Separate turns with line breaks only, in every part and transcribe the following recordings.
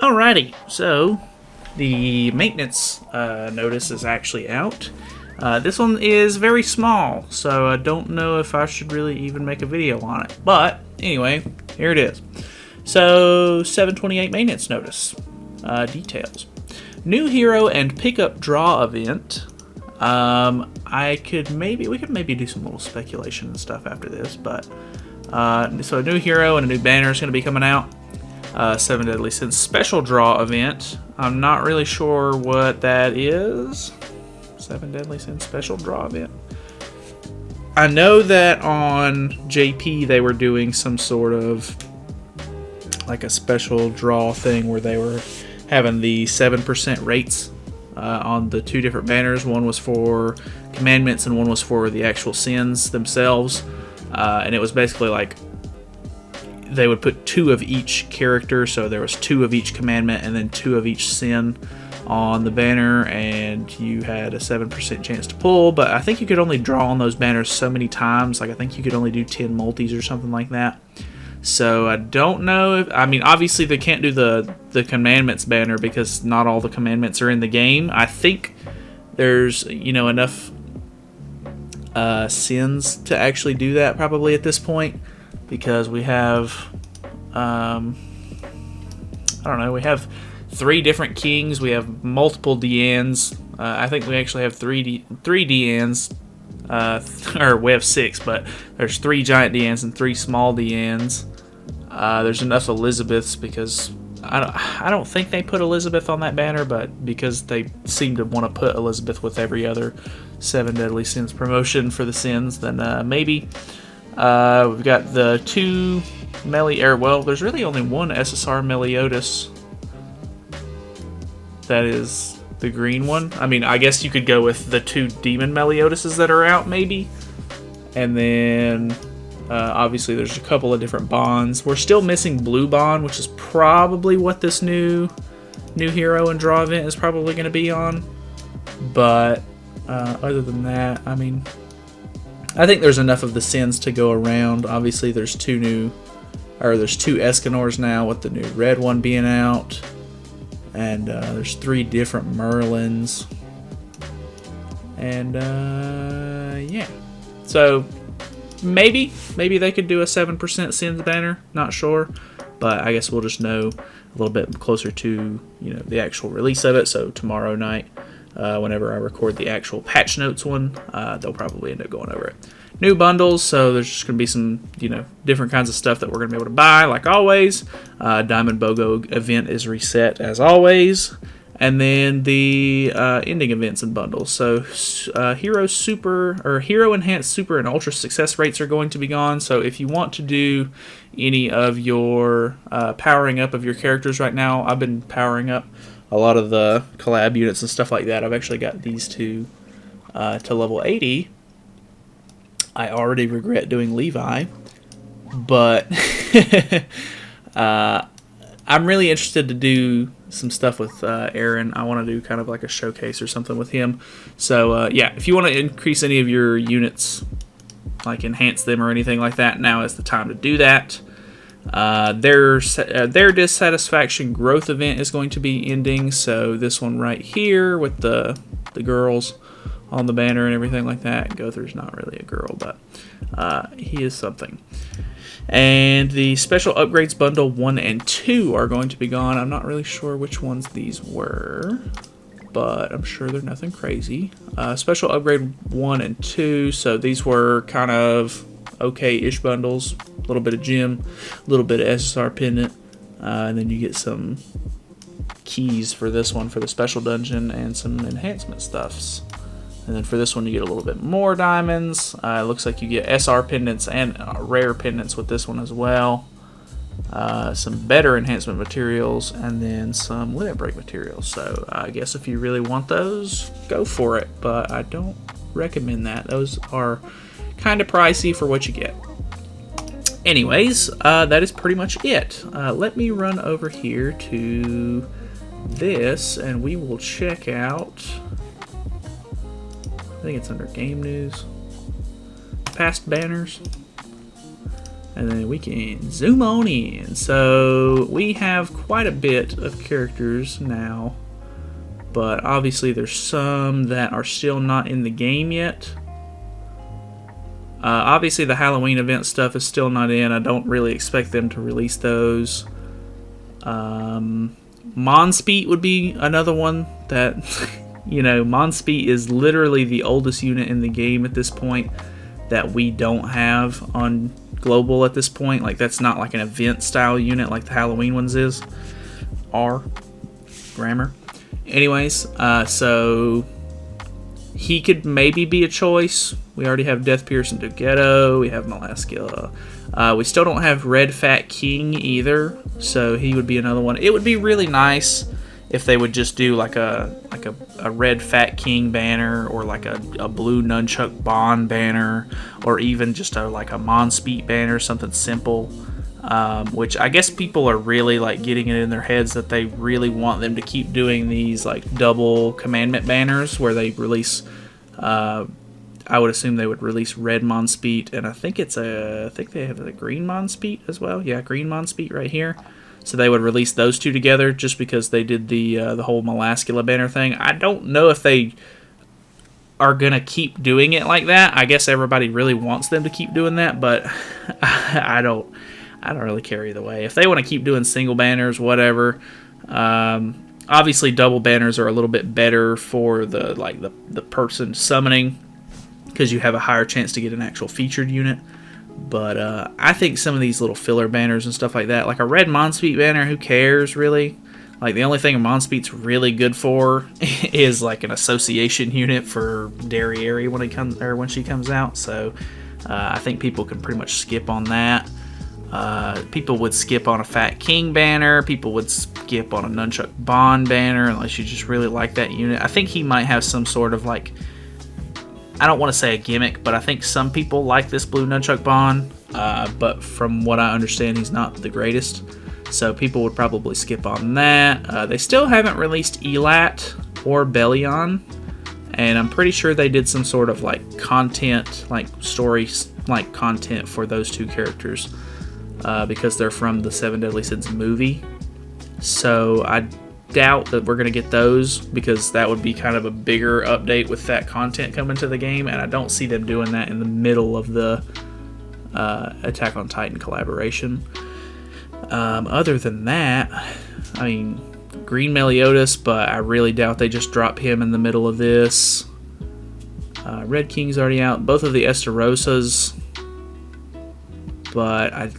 Alrighty, so the maintenance notice is actually out. This one is very small, so I don't know if I should really even make a video on it. But anyway, here it is. So 728 maintenance notice. Details. New hero and pickup draw event. We could maybe do some little speculation and stuff after this, but so a new hero and a new banner is going to be coming out. 7 Deadly Sins special draw event. I'm not really sure what that is. 7 Deadly Sins special draw event. I know that on JP they were doing some sort of like a special draw thing where they were having the 7% rates on the two different banners. One was for commandments and one was for the actual sins themselves. And it was basically like they would put 2 of each character, so there was 2 of each commandment and then 2 of each sin on the banner, and you had a 7% chance to pull. But I think you could only draw on those banners so many times. Like I think you could only do 10 multis or something like that. So I don't know if, I mean, obviously they can't do the commandments banner because not all the commandments are in the game. I think there's, enough sins to actually do that probably at this point, because we have we have 3 different kings, we have multiple Deannes. I think we actually have 3 Deannes, or we have 6, but there's 3 giant Deannes and 3 small Deannes. There's enough Elizabeths because I don't think they put Elizabeth on that banner, but because they seem to want to put Elizabeth with every other 7 Deadly Sins promotion for the sins, then maybe. We've got the 2 there's really only one SSR Meliodas. That is the green one. I mean, I guess you could go with the 2 Demon Meliodases that are out, maybe. And then, obviously, there's a couple of different bonds. We're still missing Blue Bond, which is probably what this new hero and draw event is probably going to be on. But, other than that, I mean, I think there's enough of the sins to go around. Obviously, there's 2 Escanors now, with the new red one being out. And there's 3 different Merlins. And yeah. So maybe they could do a 7% sins banner. Not sure. But I guess we'll just know a little bit closer to the actual release of it. So tomorrow night, whenever I record the actual patch notes one, they'll probably end up going over it. New bundles, so there's just going to be some, different kinds of stuff that we're going to be able to buy, like always. Diamond BOGO event is reset, as always. And then the ending events and bundles. So Hero Enhanced Super and Ultra Success rates are going to be gone. So if you want to do any of your powering up of your characters right now, I've been powering up a lot of the collab units and stuff like that. I've actually got these 2 to level 80. I already regret doing Levi, but I'm really interested to do some stuff with Aaron. I want to do kind of like a showcase or something with him. So yeah, if you want to increase any of your units, like enhance them or anything like that, now is the time to do that. Their dissatisfaction growth event is going to be ending, so this one right here with the girls on the banner and everything like that. Gother's not really a girl, but he is something. And the special upgrades bundle 1 and 2 are going to be gone. I'm not really sure which ones these were, but I'm sure they're nothing crazy. Special upgrade 1 and 2, so these were kind of okay-ish bundles. A little bit of gem, a little bit of SSR pendant, and then you get some keys for this one for the special dungeon and some enhancement stuffs. And then for this one you get a little bit more diamonds. It looks like you get SR pendants and rare pendants with this one as well. Some better enhancement materials, and then some limit break materials. So I guess if you really want those, go for it. But I don't recommend that. Those are kind of pricey for what you get. Anyways, that is pretty much it. Let me run over here to this, and we will check out, I think it's under game news, past banners, And then we can zoom on in. So we have quite a bit of characters now, but obviously there's some that are still not in the game yet. Obviously the Halloween event stuff is still not in. I don't really expect them to release those. Monspeet would be another one that, you know, Monspeet is literally the oldest unit in the game at this point that we don't have on global at this point. Like, that's not like an event style unit like the Halloween ones are. Grammar. Anyways, so he could maybe be a choice. We already have Death Pierce and Doggetto. We have Malaskila. We still don't have Red Fat King either, so he would be another one. It would be really nice if they would just do like a Red Fat King banner, or like a blue Nunchuck Bond banner, or even just like a Monspeet banner, something simple. Which I guess people are really like getting it in their heads that they really want them to keep doing these like double commandment banners where they release. I would assume they would release red Monspeet, and I think they have the green Monspeet as well. Yeah, green Monspeet right here. So they would release those two together just because they did the whole Malaskila banner thing. I don't know if they are gonna keep doing it like that. I guess everybody really wants them to keep doing that, but I don't really care either way. If they want to keep doing single banners, whatever. Obviously, double banners are a little bit better for the person summoning, because you have a higher chance to get an actual featured unit. But I think some of these little filler banners and stuff like that, like a red Monspeet banner, who cares really? Like, the only thing a Monspeet's really good for is like an association unit for Derriere when she comes out. So I think people can pretty much skip on that. People would skip on a Fat King banner. People would skip on a Nunchuck Bond banner unless you just really like that unit. I think he might have some sort of like, I don't want to say a gimmick, but I think some people like this blue Nunchuck Bond. But from what I understand, he's not the greatest. So people would probably skip on that. They still haven't released Elat or Bellion. And I'm pretty sure they did some sort of like content, like story like content for those two characters. Because they're from the Seven Deadly Sins movie. So I doubt that we're going to get those, because that would be kind of a bigger update with that content coming to the game, and I don't see them doing that in the middle of the Attack on Titan collaboration. Other than that, I mean, Green Meliodas, but I really doubt they just drop him in the middle of this. Red King's already out. Both of the Esterosas, but I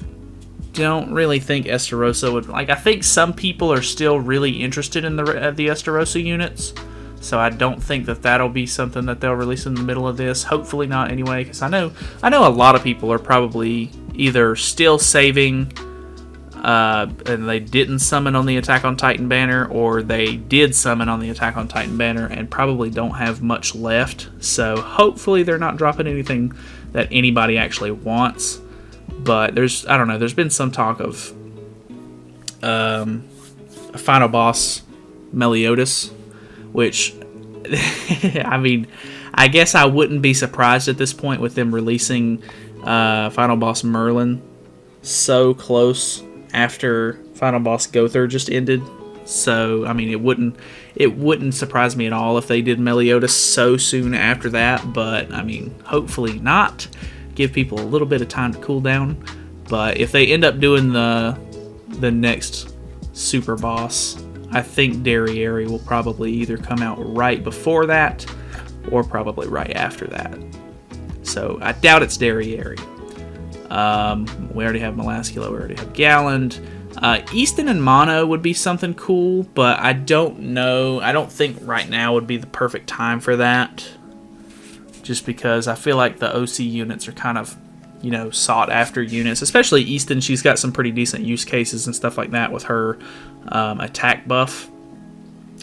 don't really think Estarossa would, like, I think some people are still really interested in the Estarossa units, so I don't think that that'll be something that they'll release in the middle of this. Hopefully not anyway, because I know a lot of people are probably either still saving and they didn't summon on the Attack on Titan banner, or they did summon on the Attack on Titan banner and probably don't have much left. So hopefully they're not dropping anything that anybody actually wants. But there's been some talk of a final boss Meliodas, which, I mean, I guess I wouldn't be surprised at this point with them releasing final boss Merlin so close after final boss Gother just ended. So, I mean, it wouldn't surprise me at all if they did Meliodas so soon after that, but, I mean, hopefully not. Give people a little bit of time to cool down. But if they end up doing the next super boss, I think Derriere will probably either come out right before that or probably right after that. So I doubt it's Derriere. We already have Malaskila, we already have Galland. Easton and Mono would be something cool, but I don't know. I don't think right now would be the perfect time for that. Just because I feel like the OC units are kind of, sought after units. Especially Easton, she's got some pretty decent use cases and stuff like that with her attack buff.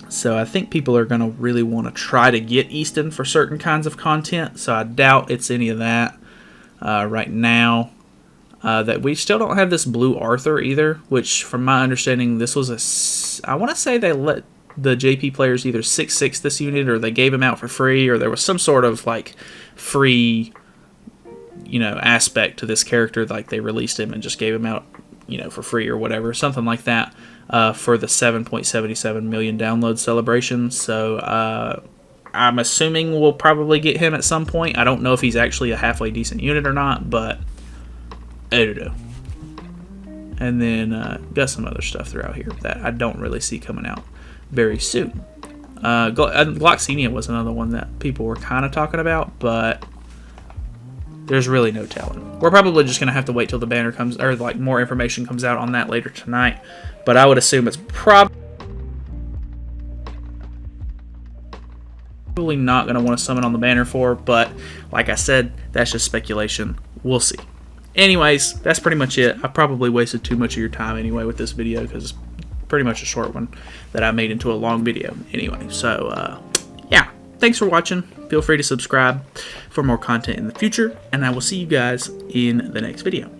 So I think people are going to really want to try to get Easton for certain kinds of content. So I doubt it's any of that right now. That we still don't have this blue Arthur either, which from my understanding, this was I want to say they let the JP players either 6/6 this unit, or they gave him out for free, or there was some sort of like free aspect to this character, like they released him and just gave him out, for free or whatever, something like that, for the 7.77 million download celebration. So I'm assuming we'll probably get him at some point. I don't know if he's actually a halfway decent unit or not, but I don't know. And then got some other stuff throughout here that I don't really see coming out very soon. Gloxenia was another one that people were kind of talking about, but there's really no telling. We're probably just going to have to wait till the banner comes, or like more information comes out on that later tonight. But I would assume it's probably not going to want to summon on the banner for, but like I said, that's just speculation. We'll see. Anyways, that's pretty much it. I probably wasted too much of your time anyway with this video, because it's pretty much a short one that I made into a long video anyway. So yeah, thanks for watching. Feel free to subscribe for more content in the future, and I will see you guys in the next video.